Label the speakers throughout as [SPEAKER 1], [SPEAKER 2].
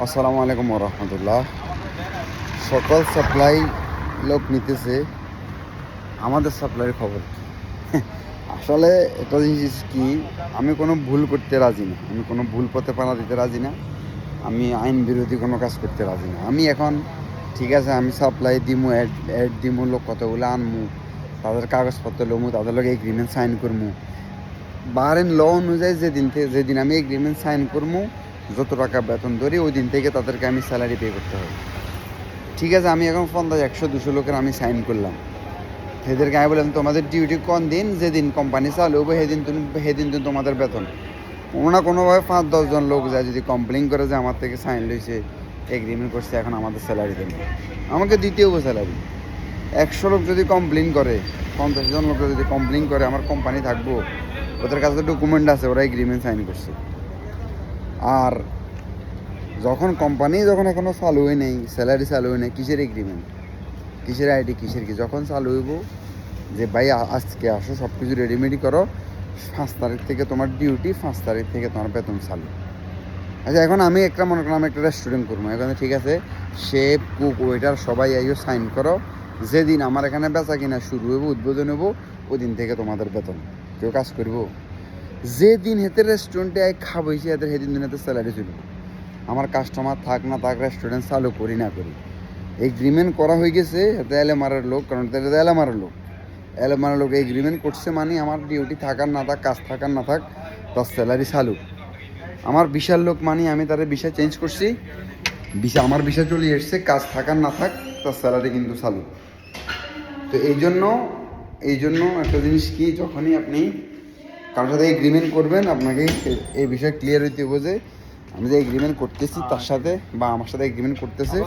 [SPEAKER 1] আসসালামু আলাইকুম রহমতুল্লাহ। সকল সাপ্লাই লোক নিতেছে, আমাদের সাপ্লাইয়ের খবর কি? আসলে একটা জিনিস কি, আমি কোনো ভুল করতে রাজি না, আমি কোনো ভুল পথে পাড়া দিতে রাজি না, আমি আইন বিরোধী কোনো কাজ করতে রাজি না। আমি এখন ঠিক আছে, আমি সাপ্লাই দিমু, অ্যাড দিমু, লোক কতগুলো আনমু, তাদের কাগজপত্র লমু, তাদের লোক এগ্রিমেন্ট সাইন করমু। বারেন ল অনুযায়ী যেদিন আমি এগ্রিমেন্ট সাইন করমু, যত টাকা বেতন ধরি ওই দিন থেকে তাদেরকে আমি স্যালারি পে করতে হবে। ঠিক আছে, আমি এখন 50, 100, 200 লোকের আমি সাইন করলাম। এদেরকে আমি বললাম তোমাদের ডিউটি কোন দিন, যেদিন কোম্পানি চালু হবে সেদিন তো তোমাদের বেতন। কোনো না কোনোভাবে 5-10 জন লোক যায় যদি কমপ্লেন করে যে আমার থেকে সাইন লইছে, এগ্রিমেন্ট করছে, এখন আমাদের স্যালারি দেন, আমাকে দিতে হবে স্যালারি। 100 লোক যদি কমপ্লেন করে, 50 জন লোক যদি কমপ্লেন করে, আমার কোম্পানি থাকবো? ওদের কাছে ডকুমেন্ট আছে, ওরা এগ্রিমেন্ট সাইন করছে। আর যখন এখনও চালু হয়ে নেই, স্যালারি চালু হয়ে নেই, কিসের এগ্রিমেন্ট, কিসের আইডি, কিসের কি? যখন চালু হইব যে ভাই আজকে আসো, সব কিছু রেডিমেডি করো, 5 তারিখ থেকে তোমার ডিউটি, 5 তারিখ থেকে তোমার বেতন চালু। আচ্ছা, এখন আমি একটা মনে করলাম একটা রেস্টুরেন্ট করবো, এখানে ঠিক আছে, শেফ, কুক, ওয়েটার সবাই আইও সাইন করো, যেদিন আমার এখানে বেচা কিনা শুরু হইব, উদ্বোধন হইব, ওই দিন থেকে তোমাদের বেতন। কেউ কাজ করব? যেদিন হেতে রেস্টুরেন্টে খাবো হয়েছে এদের সেদিন দিন হেতে স্যালারি চলব। আমার কাস্টমার থাক না থাক, রেস্টুরেন্ট চালু করি না করি, এগ্রিমেন্ট করা হয়ে গেছে। এতে এলেমারের লোক, কারণ এলেমারের লোক এগ্রিমেন্ট করছে, মানে আমার ডিউটি থাকার না থাক, কাজ থাকার না থাক, তার স্যালারি চালু। আমার বিশাল লোক, মানে আমি তাদের বিষয় চেঞ্জ করছি, আমার বিষয় চলে এসছে, কাজ থাকার না থাক, তার স্যালারি কিন্তু চালু। তো এই জন্য একটা জিনিস কি, যখনই আপনি কারোর সাথে এগ্রিমেন্ট করবেন, আপনাকে এই বিষয়ে ক্লিয়ার হইতে হবে যে আমি যে এগ্রিমেন্ট করতেছি তার সাথে, বা আমার সাথে এগ্রিমেন্ট করতেছে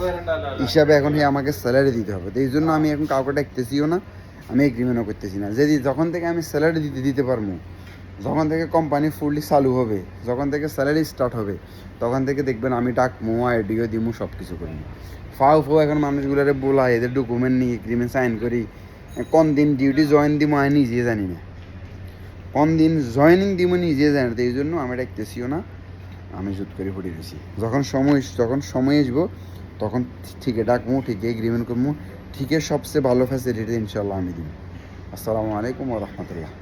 [SPEAKER 1] হিসাবে এখন আমাকে স্যালারি দিতে হবে। তো এই জন্য আমি এখন কাউকে ডাকতেছিও না, আমি এগ্রিমেন্টও করতেছি না। যখন থেকে আমি স্যালারি দিতে পারবো, যখন থেকে কোম্পানি ফুললি চালু হবে, যখন থেকে স্যালারি স্টার্ট হবে, তখন থেকে দেখবেন আমি ডাকমো, আইডিও দিমু, সব কিছু করবো। ফাও এখন মানুষগুলোরে বলা, এদের ডকুমেন্ট নিয়ে এগ্রিমেন্ট সাইন করি, কোন দিন ডিউটি জয়েন দিব আমি নিজে জানি না, কোন দিন জয়েনিং দিব নিজে জানি না। তো এই জন্য আমি ডাকতেছিও না, আমি জুত করে ফুটে দিয়েছি। যখন সময় আসবো, তখন ঠিকই ডাকবো, ঠিকই এগ্রিমেন্ট করবো, ঠিকই সবচেয়ে ভালো ফ্যাসিলিটি ইনশাল্লাহ আমি দিব। আসসালামু আলাইকুম ওয়া রাহমাতুল্লাহ।